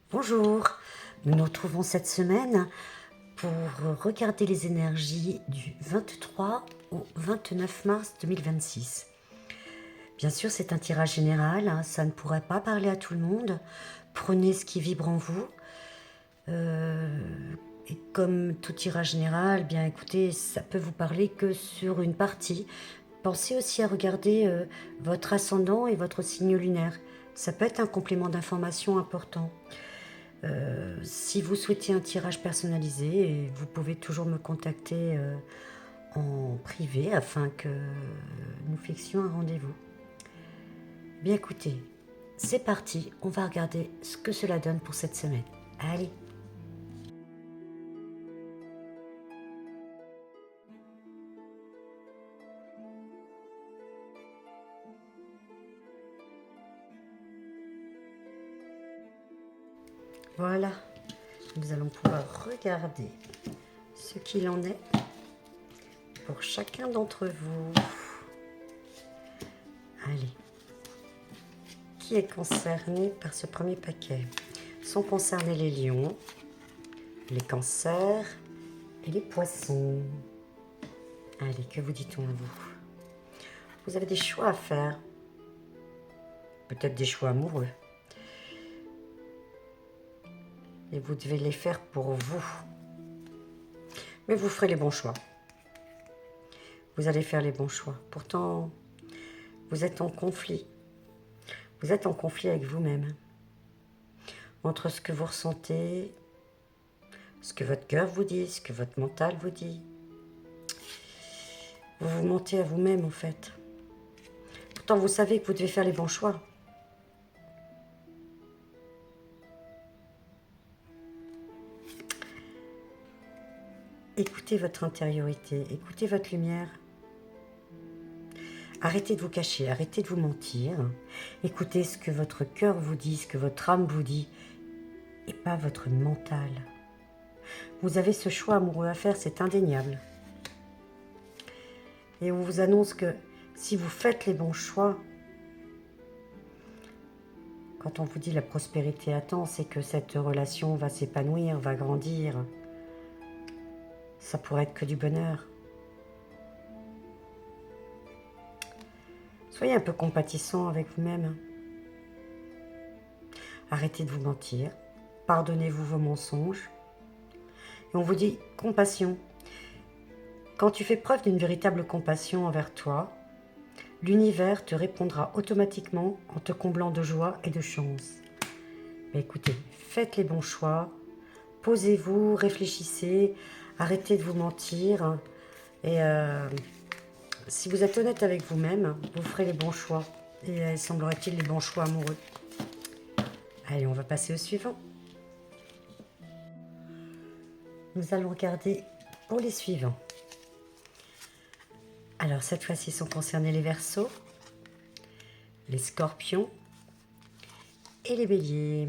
Bonjour, nous nous retrouvons cette semaine pour regarder les énergies du 23 au 29 mars 2026. Bien sûr, c'est un tirage général, hein, ça ne pourrait pas parler à tout le monde. Prenez ce qui vibre en vous. Et comme tout tirage général, bien écoutez, ça peut vous parler que sur une partie. Pensez aussi à regarder votre ascendant et votre signe lunaire. Ça peut être un complément d'information important. Si vous souhaitez un tirage personnalisé, vous pouvez toujours me contacter en privé afin que nous fixions un rendez-vous. Bien écoutez, c'est parti, on va regarder ce que cela donne pour cette semaine. Allez! Voilà, nous allons pouvoir regarder ce qu'il en est pour chacun d'entre vous. Allez, qui est concerné par ce premier paquet? Sont concernés les lions, les cancers et les poissons. Allez, que vous dit-on à vous? Vous avez des choix à faire. Peut-être des choix amoureux. Et vous devez les faire pour vous. Mais vous ferez les bons choix. Vous allez faire les bons choix. Pourtant, vous êtes en conflit. Vous êtes en conflit avec vous-même. Entre ce que vous ressentez, ce que votre cœur vous dit, ce que votre mental vous dit. Vous vous mentez à vous-même en fait. Pourtant, vous savez que vous devez faire les bons choix. Écoutez votre intériorité, écoutez votre lumière. Arrêtez de vous cacher, arrêtez de vous mentir. Écoutez ce que votre cœur vous dit, ce que votre âme vous dit, et pas votre mental. Vous avez ce choix amoureux à faire, c'est indéniable. Et on vous annonce que si vous faites les bons choix, quand on vous dit la prospérité attend, c'est que cette relation va s'épanouir, va grandir. Ça pourrait être que du bonheur. Soyez un peu compatissant avec vous-même. Arrêtez de vous mentir. Pardonnez-vous vos mensonges. Et on vous dit compassion. Quand tu fais preuve d'une véritable compassion envers toi, l'univers te répondra automatiquement en te comblant de joie et de chance. Mais écoutez, faites les bons choix. Posez-vous, réfléchissez. Arrêtez de vous mentir. Et si vous êtes honnête avec vous-même, vous ferez les bons choix. Et semblerait-il les bons choix amoureux. Allez, on va passer au suivant. Nous allons regarder pour les suivants. Alors, cette fois-ci, sont concernés les Verseaux, les Scorpions et les Béliers.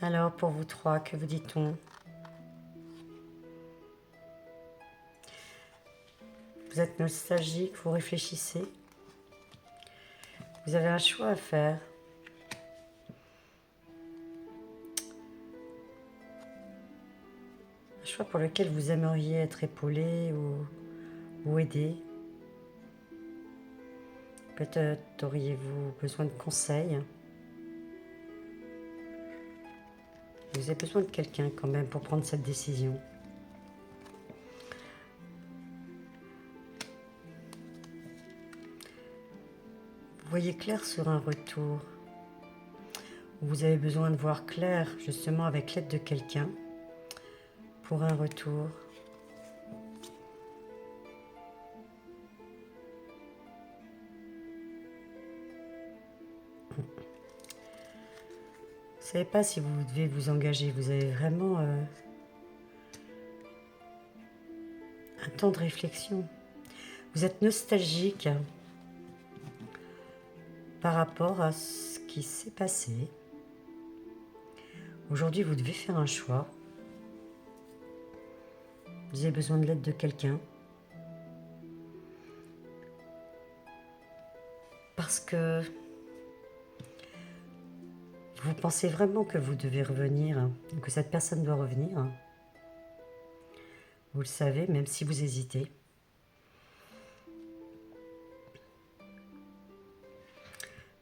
Alors, pour vous trois, que vous dit-on? Vous êtes nostalgique, vous réfléchissez. Vous avez un choix à faire. Un choix pour lequel vous aimeriez être épaulé ou aidé. Peut-être auriez-vous besoin de conseils. Vous avez besoin de quelqu'un quand même pour prendre cette décision. Vous voyez clair sur un retour. Vous avez besoin de voir clair justement avec l'aide de quelqu'un pour un retour. Vous ne savez pas si vous devez vous engager. Vous avez vraiment un temps de réflexion. Vous êtes nostalgique par rapport à ce qui s'est passé. Aujourd'hui, vous devez faire un choix. Vous avez besoin de l'aide de quelqu'un. Parce que Vous pensez vraiment que vous devez revenir, que cette personne doit revenir. Vous le savez, même si vous hésitez.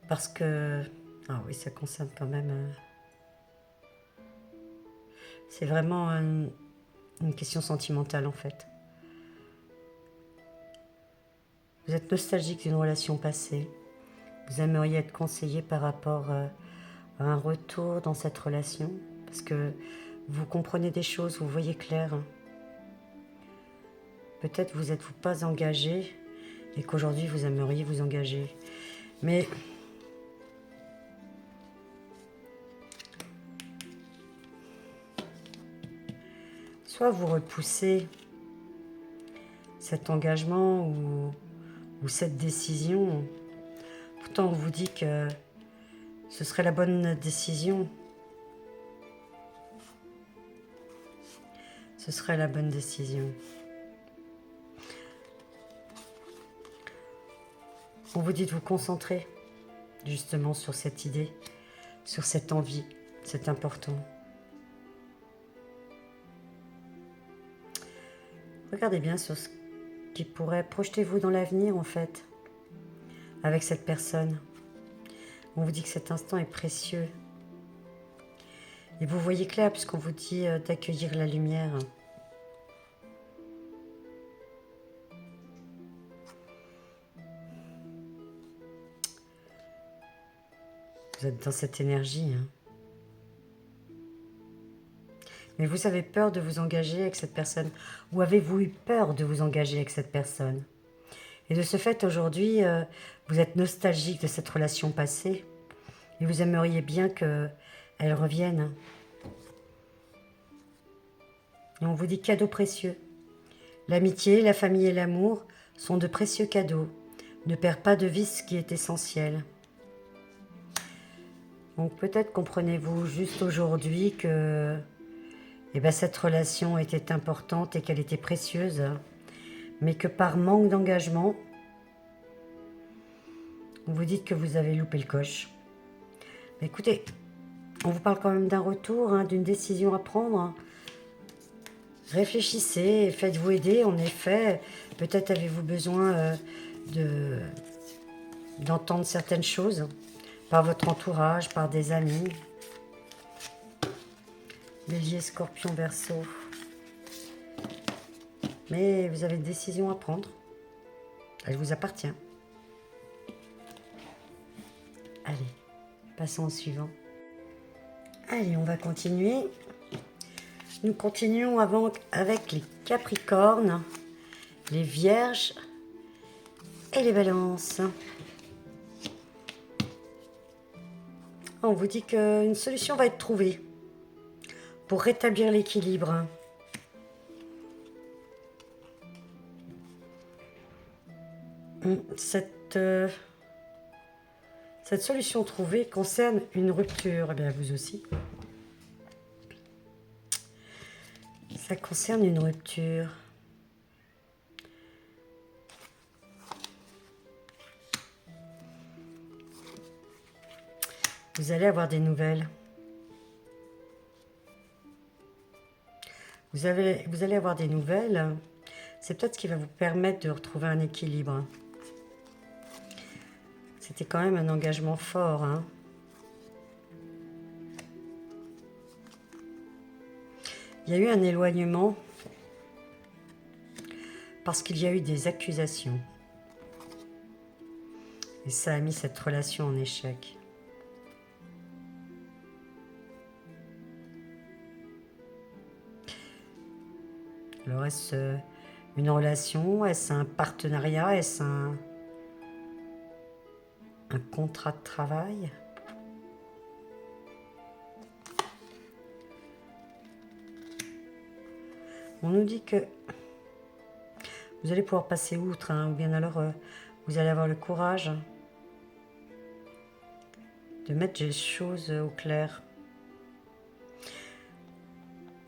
Parce que... Ah oui, ça concerne quand même... c'est vraiment une question sentimentale en fait. Vous êtes nostalgique d'une relation passée. Vous aimeriez être conseillé par rapport à un retour dans cette relation. Parce que vous comprenez des choses, vous voyez clair. Peut-être vous n'êtes-vous pas engagé et qu'aujourd'hui vous aimeriez vous engager. Mais soit vous repoussez cet engagement ou cette décision. Pourtant on vous dit que ce serait la bonne décision. Ce serait la bonne décision. On vous dit de vous concentrer justement sur cette idée, sur cette envie, c'est important. Regardez bien sur ce qui pourrait, projetez-vous dans l'avenir en fait, avec cette personne. On vous dit que cet instant est précieux. Et vous voyez clair puisqu'on vous dit d'accueillir la lumière. Vous êtes dans cette énergie. Mais vous avez peur de vous engager avec cette personne. Ou avez-vous eu peur de vous engager avec cette personne? Et de ce fait, aujourd'hui, vous êtes nostalgique de cette relation passée. Et vous aimeriez bien qu'elle revienne. Et on vous dit cadeau précieux. L'amitié, la famille et l'amour sont de précieux cadeaux. Ne perds pas de vue ce qui est essentiel. Donc peut-être comprenez-vous juste aujourd'hui que cette relation était importante et qu'elle était précieuse, mais que par manque d'engagement, vous dites que vous avez loupé le coche. Mais écoutez, on vous parle quand même d'un retour, d'une décision à prendre. Réfléchissez, faites-vous aider, en effet. Peut-être avez-vous besoin d'entendre certaines choses par votre entourage, par des amis. Bélier, Scorpion, Verseau. Mais vous avez une décision à prendre. Elle vous appartient. Allez, passons au suivant. Allez, on va continuer. Nous continuons avec les Capricornes, les Vierges et les Balances. On vous dit qu'une solution va être trouvée pour rétablir l'équilibre. Cette solution trouvée concerne une rupture. Eh bien, vous aussi. Ça concerne une rupture. Vous allez avoir des nouvelles. Vous allez avoir des nouvelles. C'est peut-être ce qui va vous permettre de retrouver un équilibre. C'était quand même un engagement fort. Il y a eu un éloignement parce qu'il y a eu des accusations. Et ça a mis cette relation en échec. Alors, est-ce une relation? Est-ce un partenariat? Est-ce un contrat de travail? On nous dit que vous allez pouvoir passer outre, ou bien alors vous allez avoir le courage de mettre les choses au clair.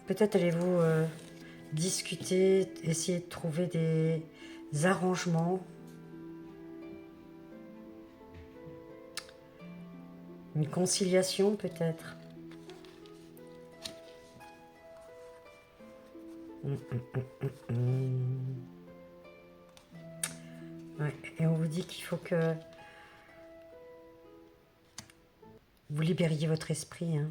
Peut-être allez-vous discuter, essayer de trouver des arrangements. Une conciliation peut-être. Ouais. Et on vous dit qu'il faut que vous libériez votre esprit. Hein.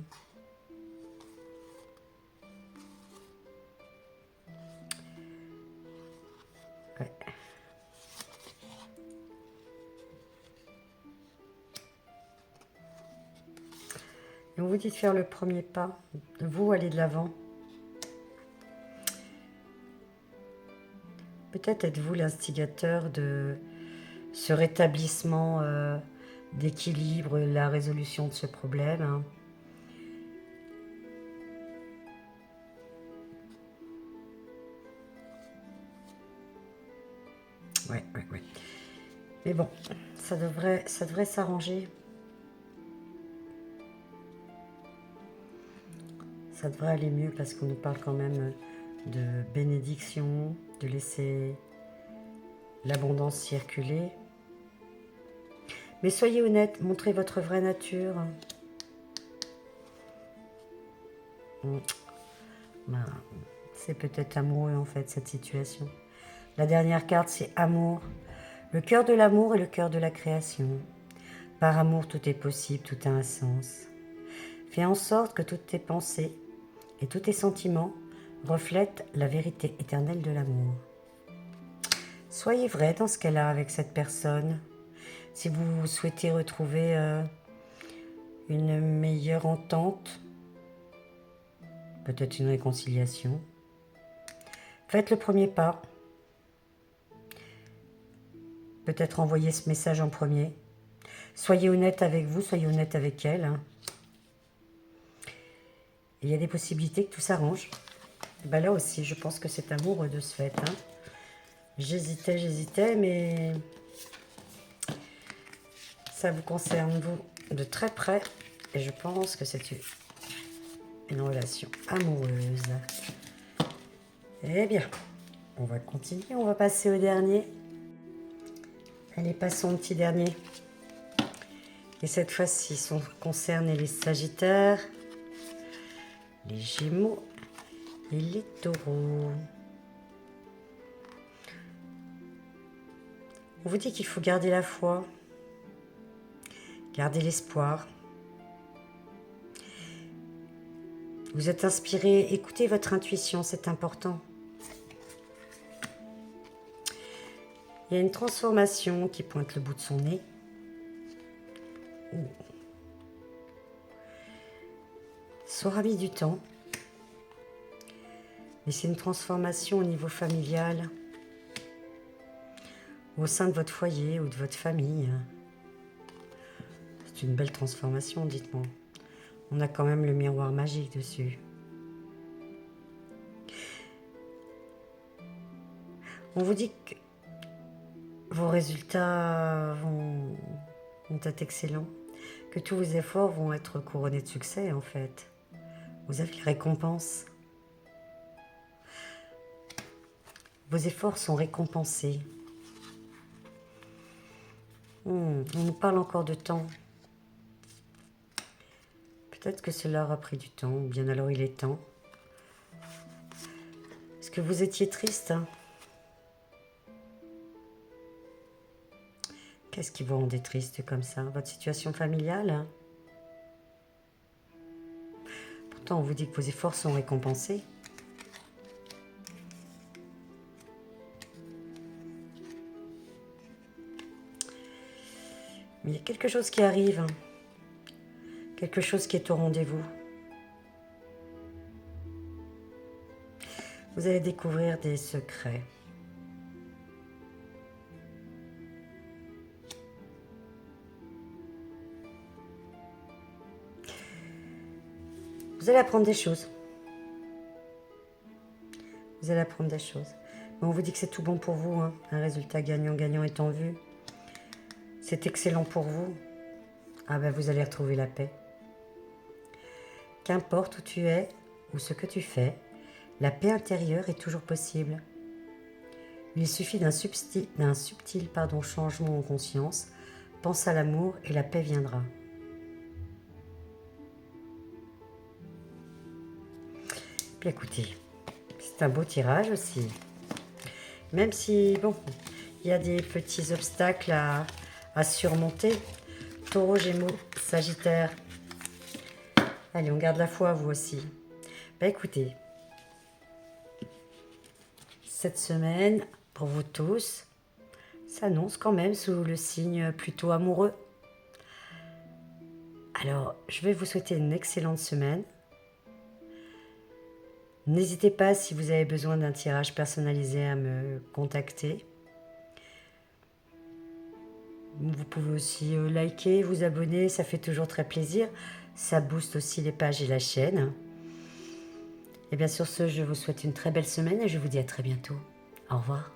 Ouais. Et on vous dit de faire le premier pas. Vous, allez de l'avant. Peut-être êtes-vous l'instigateur de ce rétablissement d'équilibre, la résolution de ce problème. Hein. Ouais. Mais bon, ça devrait s'arranger. Ça devrait aller mieux parce qu'on nous parle quand même de bénédiction, de laisser l'abondance circuler. Mais soyez honnête, montrez votre vraie nature. Ben, c'est peut-être amoureux en fait cette situation. La dernière carte c'est amour. Le cœur de l'amour et le cœur de la création. Par amour tout est possible, tout a un sens. Fais en sorte que toutes tes pensées et tous tes sentiments reflètent la vérité éternelle de l'amour. Soyez vrai dans ce qu'elle a avec cette personne. Si vous souhaitez retrouver une meilleure entente, peut-être une réconciliation, faites le premier pas. Peut-être envoyer ce message en premier. Soyez honnête avec vous, soyez honnête avec elle. Hein. Il y a des possibilités que tout s'arrange. Ben là aussi, je pense que c'est amoureux de ce fait. Hein. J'hésitais, mais ça vous concerne, vous, de très près. Et je pense que c'est une relation amoureuse. Eh bien, on va continuer, on va passer au dernier. Allez, passons au petit dernier. Et cette fois-ci, concerne les Sagittaires, les Gémeaux et les Taureaux. On vous dit qu'il faut garder la foi, garder l'espoir. Vous êtes inspiré, écoutez votre intuition, c'est important. Il y a une transformation qui pointe le bout de son nez. Ça aura mis du temps. Mais c'est une transformation au niveau familial, au sein de votre foyer ou de votre famille. C'est une belle transformation, dites-moi. On a quand même le miroir magique dessus. On vous dit que vos résultats vont être excellents, que tous vos efforts vont être couronnés de succès en fait. Vous avez les récompenses. Vos efforts sont récompensés. On nous parle encore de temps. Peut-être que cela aura pris du temps, ou bien alors il est temps. Est-ce que vous étiez triste? Qu'est-ce qui vous rendait triste comme ça? Votre situation familiale? Pourtant, on vous dit que vos efforts sont récompensés. Mais il y a quelque chose qui arrive. Quelque chose qui est au rendez-vous. Vous allez découvrir des secrets. Vous allez apprendre des choses. Vous allez apprendre des choses. Mais on vous dit que c'est tout bon pour vous. Hein. Un résultat gagnant-gagnant est en vue. C'est excellent pour vous. Ah ben vous allez retrouver la paix. Qu'importe où tu es ou ce que tu fais, la paix intérieure est toujours possible. Il suffit d'un subtil changement en conscience. Pense à l'amour et la paix viendra. Puis écoutez, c'est un beau tirage aussi. Même si, bon, il y a des petits obstacles à surmonter. Taureau, Gémeaux, Sagittaire. Allez, on garde la foi, vous aussi. Bah écoutez, cette semaine, pour vous tous, s'annonce quand même sous le signe plutôt amoureux. Alors, je vais vous souhaiter une excellente semaine. N'hésitez pas, si vous avez besoin d'un tirage personnalisé, à me contacter. Vous pouvez aussi liker, vous abonner, ça fait toujours très plaisir. Ça booste aussi les pages et la chaîne. Et bien sur ce, je vous souhaite une très belle semaine et je vous dis à très bientôt. Au revoir.